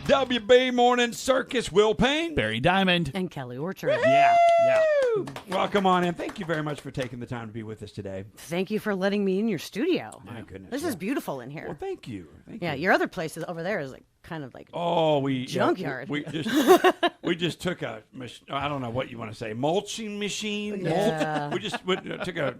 WB Morning Circus, Will Payne. Barry Diamond. And Kelly Orchard. Yeah. Welcome on in. Thank you very much for taking the time to be with us today. Thank you for letting me in your studio. My goodness. This is beautiful in here. Well, thank you. Your other place is over there is like kind of like junkyard. We just took a, I don't know what you want to say, mulching machine. Yeah. We just took a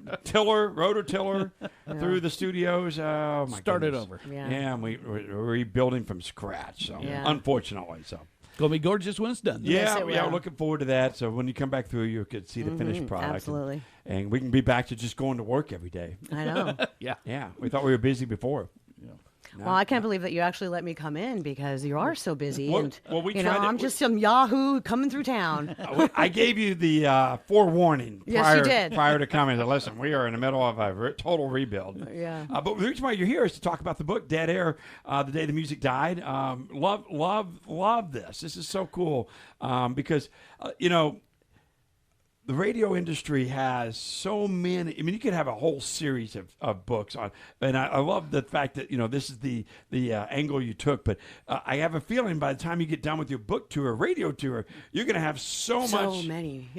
rotor tiller through the studios. Oh my Started goodness. Yeah. over. Yeah, and we're rebuilding from scratch. So unfortunately, so. Gonna be gorgeous when it's done. Yeah, Yes, we're looking forward to that. So when you come back through, you could see the finished product. Absolutely. And we can be back to just going to work every day. I know. Yeah, we thought we were busy before. Well, I can't believe that you actually let me come in because you are so busy. Well, I'm just some Yahoo coming through town. I gave you the forewarning Yes, you did. prior to coming. So listen, we are in the middle of a total rebuild. Yeah. But the reason why you're here is to talk about the book, Dead Air, The Day the Music Died. Love this. This is so cool because, the radio industry has so many. I mean, you could have a whole series of books on, and I love the fact that this is the angle you took. But I have a feeling by the time you get done with your book tour, radio tour, you're going to have so many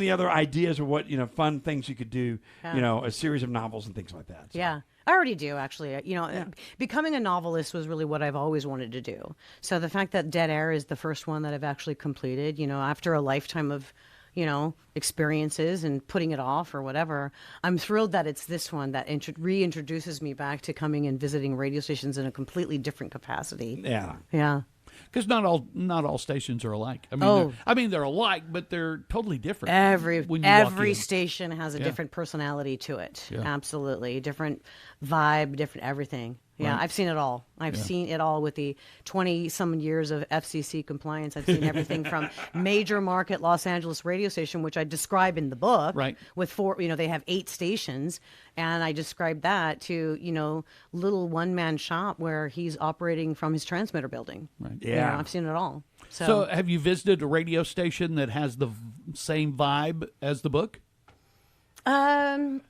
other ideas of what fun things you could do. Yeah. A series of novels and things like that. So. Yeah. I already do, actually. Becoming a novelist was really what I've always wanted to do. So the fact that Dead Air is the first one that I've actually completed, after a lifetime of experiences and putting it off or whatever, I'm thrilled that it's this one that reintroduces me back to coming and visiting radio stations in a completely different capacity. Yeah. Yeah. Because not all stations are alike. I mean, they're alike, but they're totally different. Every station has a different personality to it. Yeah. Absolutely. Different vibe, different everything. Yeah, right. I've seen it all. I've seen it all with the 20-some years of FCC compliance. I've seen everything from major market Los Angeles radio station, which I describe in the book, right. with 4, they have 8 stations, and I describe that to, little one-man shop where he's operating from his transmitter building. Right. Yeah. I've seen it all. So have you visited a radio station that has the same vibe as the book?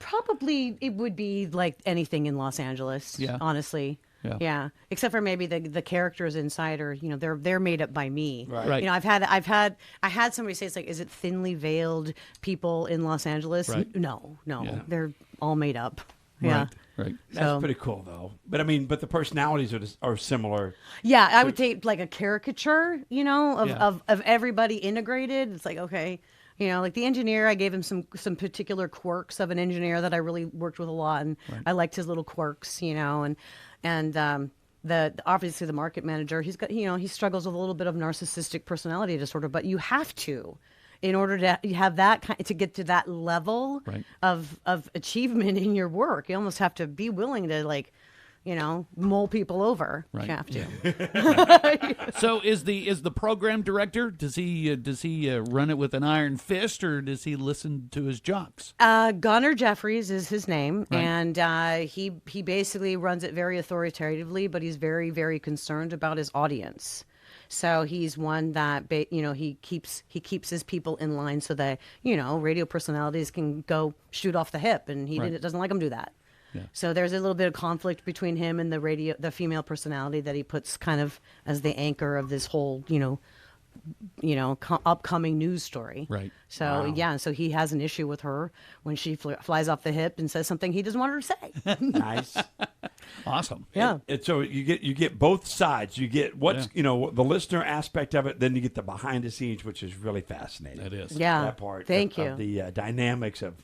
Probably it would be like anything in Los Angeles. Yeah. Honestly. Yeah. Except for maybe the characters inside are, they're made up by me. Right. I had somebody say, it's like, is it thinly veiled people in Los Angeles? Right. No. Yeah. They're all made up. Right. Yeah. Right. That's pretty cool, though. But the personalities are similar. Yeah, I would take like a caricature, of everybody integrated. It's like, okay. Like the engineer, I gave him some particular quirks of an engineer that I really worked with a lot, and I liked his little quirks, and the obviously the market manager, he's got he struggles with a little bit of narcissistic personality disorder, but you have to, in order to have that to get to that level of achievement in your work, you almost have to be willing to mull people over. Right. You have to. So is the program director? Does he run it with an iron fist, or does he listen to his jocks? Gunnar Jeffries is his name, right. and he basically runs it very authoritatively, but he's very, very concerned about his audience. So he's one that he keeps his people in line so that radio personalities can go shoot off the hip, and he doesn't like them do that. Yeah. So there's a little bit of conflict between him and the female personality that he puts kind of as the anchor of this whole, upcoming news story. Right. So so he has an issue with her when she flies off the hip and says something he doesn't want her to say. Nice. Awesome. Yeah. And so you get both sides. You get what's the listener aspect of it, then you get the behind the scenes, which is really fascinating. It is. Yeah. That part. Thank you. Of the dynamics of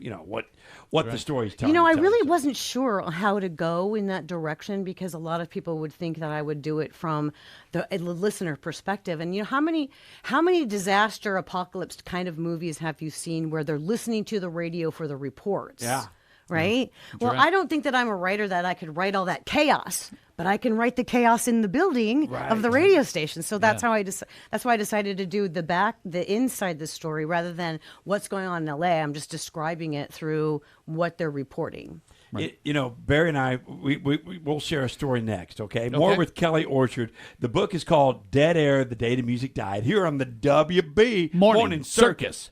what the story's telling. I really wasn't sure how to go in that direction because a lot of people would think that I would do it from the listener perspective. And how many disaster apocalypse kind of movies have you seen where they're listening to the radio for the reports? Yeah. Right? Well, I don't think that I'm a writer that I could write all that chaos, but I can write the chaos in the building of the radio station. So that's how that's why I decided to do the inside the story rather than what's going on in LA. I'm just describing it through what they're reporting. Right. Barry and I, we'll share a story next, okay? More with Kelly Orchard. The book is called Dead Air, The Day the Music Died, here on the WB Morning Circus.